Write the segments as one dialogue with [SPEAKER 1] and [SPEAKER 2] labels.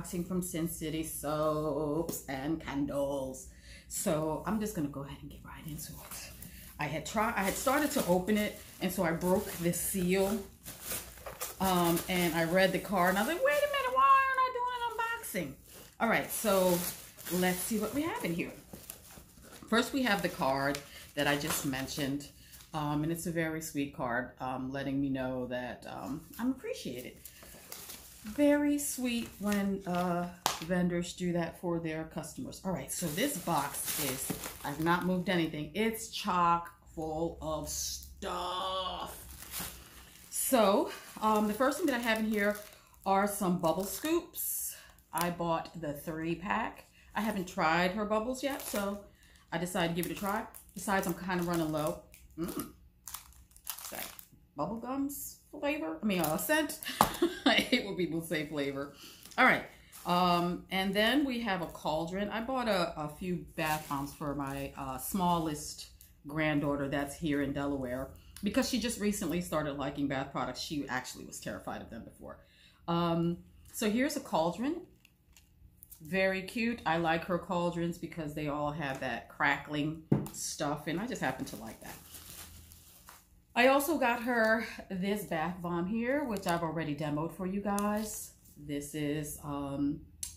[SPEAKER 1] unboxing from Sin City Soaps and Candles. So I'm just gonna go ahead and get right into it. I had started to open it, and so I broke this seal. And I read the card, and I was like, wait a minute, why aren't I doing an unboxing? All right, so let's see what we have in here. First, we have the card that I just mentioned, and it's a very sweet card, letting me know that I'm appreciated. Very sweet when vendors do that for their customers. All right, so this box is, I've not moved anything. It's chock full of stuff. So the first thing that I have in here are some bubble scoops. I bought the 3-pack. I haven't tried her bubbles yet, so I decided to give it a try. Besides, I'm kind of running low. That bubblegums flavor? I mean, scent. I hate when people say flavor. All right. And then we have a cauldron. I bought a few bath bombs for my smallest granddaughter that's here in Delaware, because she just recently started liking bath products. She actually was terrified of them before. So here's a cauldron. Very cute. I like her cauldrons because they all have that crackling stuff, and I just happen to like that. I also got her this bath bomb here, which I've already demoed for you guys. This is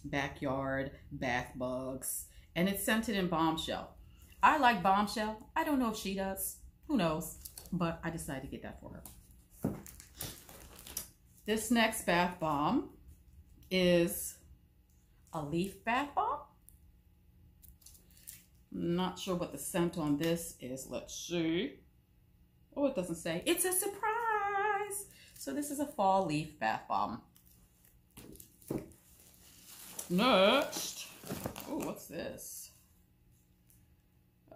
[SPEAKER 1] Backyard Bath Bugs, and it's scented in Bombshell. I like Bombshell. I don't know if she does. Who knows? But I decided to get that for her. This next bath bomb is a leaf bath bomb. Not sure what the scent on this is. Let's see. Oh, it doesn't say. It's a surprise. So this is a fall leaf bath bomb. Next. Oh, what's this?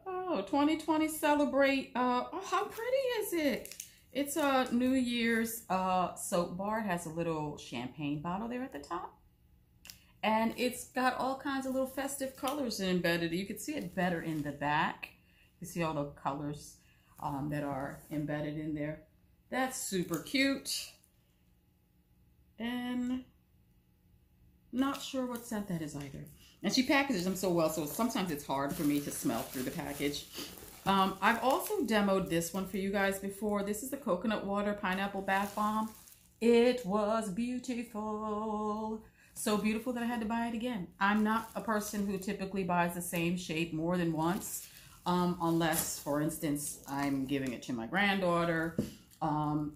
[SPEAKER 1] Oh, 2020 celebrate. Oh, how pretty is it? It's a New Year's soap bar. It has a little champagne bottle there at the top. And it's got all kinds of little festive colors embedded. You can see it better in the back. You see all the colors that are embedded in there. That's super cute. And not sure what scent that is either. And she packages them so well, so sometimes it's hard for me to smell through the package. I've also demoed this one for you guys before. This is the Coconut Water Pineapple Bath Bomb. It was beautiful. So beautiful that I had to buy it again. I'm not a person who typically buys the same shape more than once, unless, for instance, I'm giving it to my granddaughter,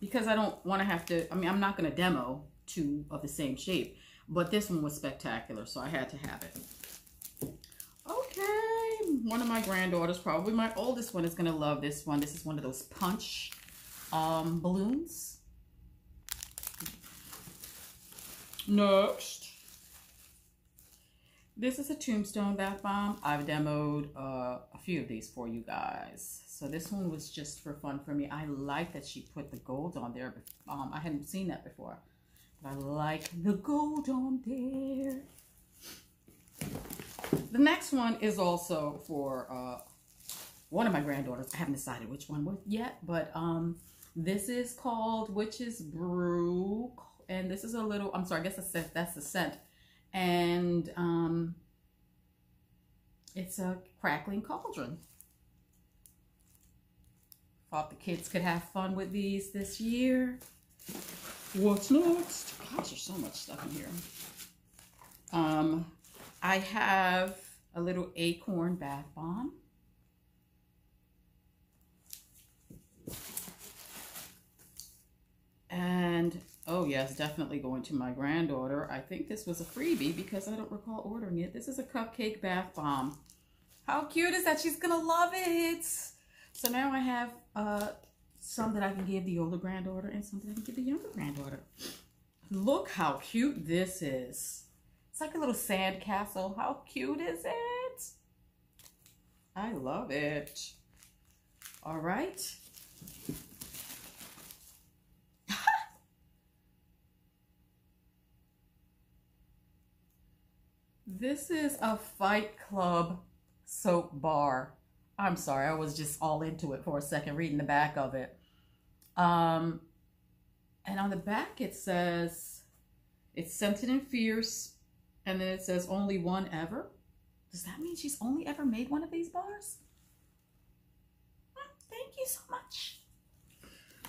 [SPEAKER 1] because I don't want to have to, I mean, I'm not going to demo 2 of the same shape, but this one was spectacular, so I had to have it. Okay, one of my granddaughters, probably my oldest one, is going to love this one. This is one of those punch balloons. Next. This is a Tombstone bath bomb. I've demoed a few of these for you guys. So this one was just for fun for me. I like that she put the gold on there. I hadn't seen that before. But I like the gold on there. The next one is also for one of my granddaughters. I haven't decided which one yet, but this is called Witch's Brew. And this is a little, I'm sorry, I guess that's the scent. And it's a crackling cauldron. Thought the kids could have fun with these this year. What's next? Gosh, there's so much stuff in here. I have a little acorn bath bomb. And oh yes, definitely going to my granddaughter. I think this was a freebie because I don't recall ordering it. This is a cupcake bath bomb. How cute is that? She's gonna love it. So now I have some that I can give the older granddaughter and some that I can give the younger granddaughter. Look how cute this is. It's like a little sand castle. How cute is it? I love it. All right. This is a Fight Club soap bar. I'm sorry, I was just all into it for a second reading the back of it. And on the back it says, it's scented and fierce, And then it says only one ever. Does that mean she's only ever made one of these bars? Thank you so much.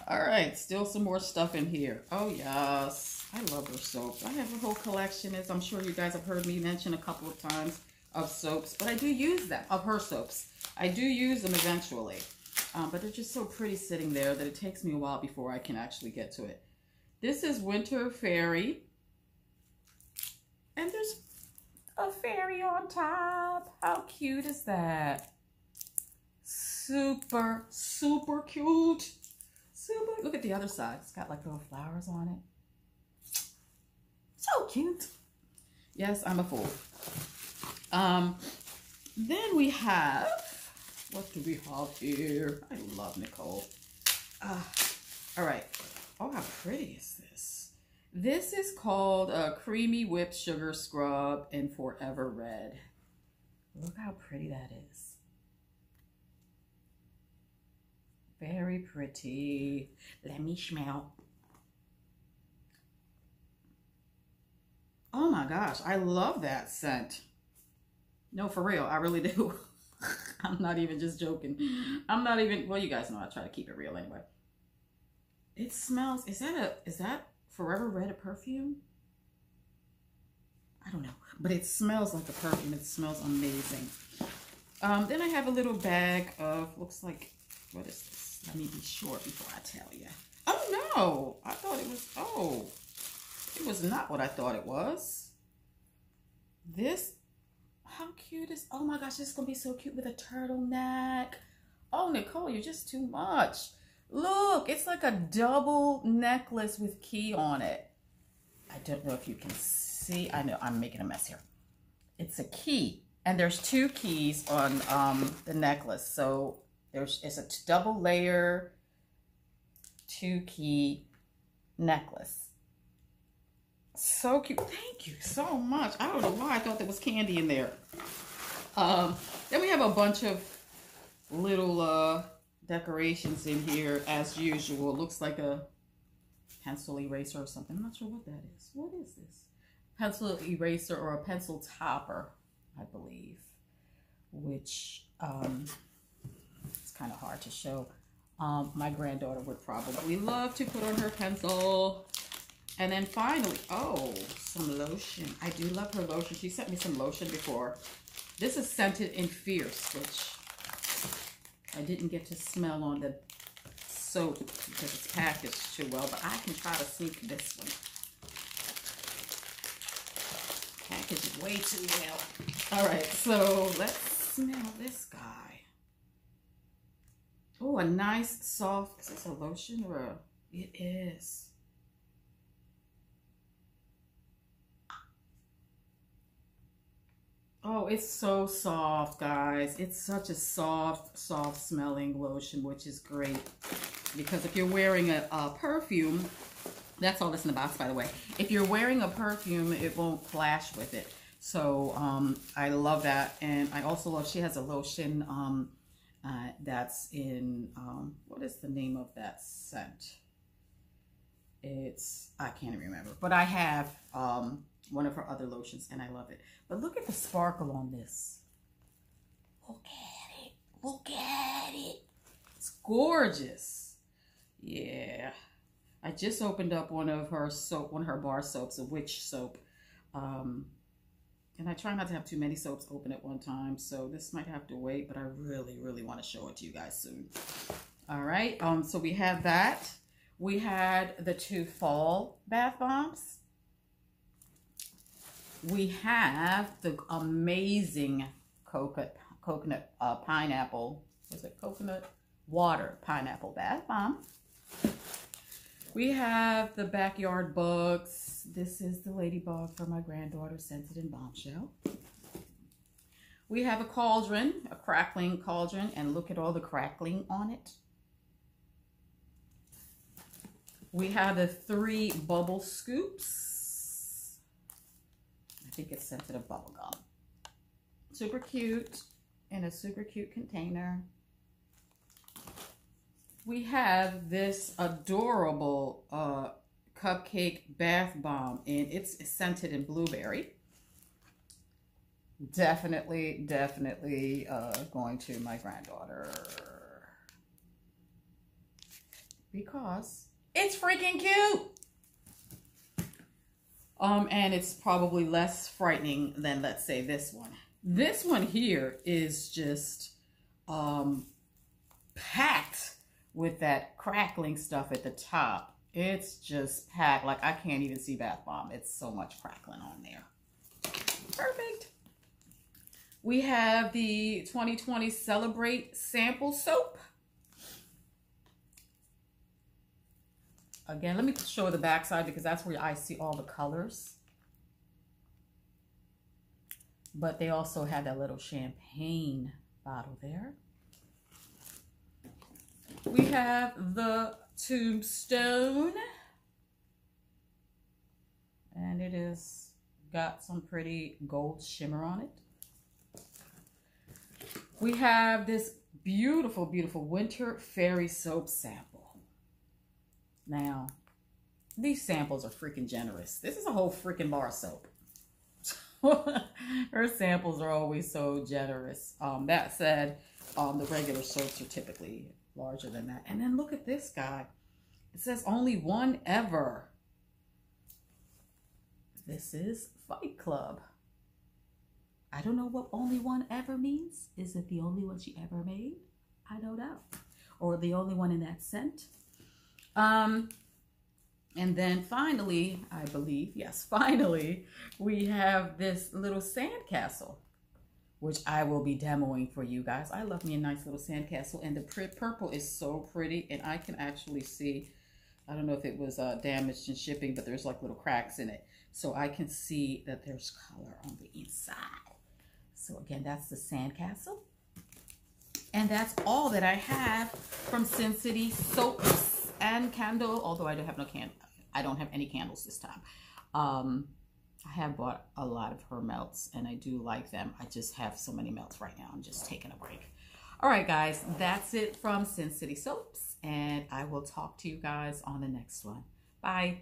[SPEAKER 1] All right, still some more stuff in here. Oh, yes. I love her soaps. I have a whole collection, as I'm sure you guys have heard me mention a couple of times, of soaps. But I do use them, of her soaps. I do use them eventually. But they're just so pretty sitting there that it takes me a while before I can actually get to it. This is Winter Fairy. And there's a fairy on top. How cute is that? Super, super cute. Super. Look at the other side. It's got like little flowers on it. So cute. Yes, I'm a fool. Then we have, what do we have here? I love Nicole. All right. Oh, how pretty is this? This is called a Creamy Whipped Sugar Scrub in Forever Red. Look how pretty that is. Very pretty. Let me smell. Oh my gosh, I love that scent. No, for real, I really do. I'm not even just joking. I'm not even, well, you guys know I try to keep it real anyway. It smells, is that Forever Red a perfume? I don't know, but it smells like a perfume. It smells amazing. Then I have a little bag of, looks like, what is this? Let me be sure before I tell you. Oh no, I thought it was, oh, it was not what I thought it was. This, how cute is, oh my gosh, this is gonna be so cute with a turtleneck. Oh, Nicole, you're just too much. Look, it's like a double necklace with key on it. I don't know if you can see. I know I'm making a mess here. It's a key, and there's two keys on the necklace. So it's a double layer, 2-key necklace. So cute. Thank you so much. I don't know why I thought there was candy in there. Then we have a bunch of little decorations in here as usual. Looks like a pencil eraser or something. I'm not sure what that is. What is this? Pencil eraser or a pencil topper, I believe, which it's kind of hard to show. My granddaughter would probably love to put on her pencil. And then finally, oh, some lotion. I do love her lotion. She sent me some lotion before. This is scented in Fierce, which I didn't get to smell on the soap because it's packaged too well, but I can try to sneak this one. Packaged way too well. All right, so let's smell this guy. Oh, a nice soft, is this a lotion or a, it is. Oh, it's so soft, guys. It's such a soft, soft smelling lotion, which is great. Because if you're wearing a perfume, that's all that's in the box, by the way. If you're wearing a perfume, it won't clash with it. So I love that. And I also love, she has a lotion that's in, what is the name of that scent? It's, I can't remember. But I have one of her other lotions, and I love it. But look at the sparkle on this. Look at it. Look at it. It's gorgeous. Yeah. I just opened up one of her soap, one of her bar soaps, a witch soap. And I try not to have too many soaps open at one time, so this might have to wait, but I really, really want to show it to you guys soon. All right. So we have that. We had the 2 fall bath bombs. We have the amazing coconut pineapple. Was it coconut water pineapple bath bomb? We have the backyard bugs. This is the ladybug for my granddaughter, scented in Bombshell. We have a cauldron, a crackling cauldron, and look at all the crackling on it. We have the 3 bubble scoops. I think it's scented of bubble gum. Super cute, in a super cute container. We have this adorable cupcake bath bomb, and it's scented in blueberry. Definitely going to my granddaughter because it's freaking cute. And it's probably less frightening than, let's say, this one. This one here is just packed with that crackling stuff at the top. It's just packed. Like, I can't even see bath bomb. It's so much crackling on there. Perfect. We have the 2020 Celebrate Sample Soap. Again, let me show the back side because that's where I see all the colors. But they also have that little champagne bottle there. We have the Tombstone. And it is got some pretty gold shimmer on it. We have this beautiful, beautiful Winter Fairy Soap sample. Now, these samples are freaking generous. This is a whole freaking bar of soap. Her samples are always so generous. That said, the regular soaps are typically larger than that. And then look at this guy. It says only one ever. This is Fight Club. I don't know what only one ever means. Is it the only one she ever made? I don't know. Or the only one in that scent. And then finally, I believe, yes, finally, we have this little sandcastle, which I will be demoing for you guys. I love me a nice little sandcastle, and the purple is so pretty, and I can actually see, I don't know if it was damaged in shipping, but there's like little cracks in it. So I can see that there's color on the inside. So again, that's the sandcastle. And that's all that I have from Sin City Soaps and Candle, although I don't have no candle. I don't have any candles this time. I have bought a lot of her melts and I do like them. I just have so many melts right now. I'm just taking a break. All right, guys, that's it from Sin City Soaps, and I will talk to you guys on the next one. Bye.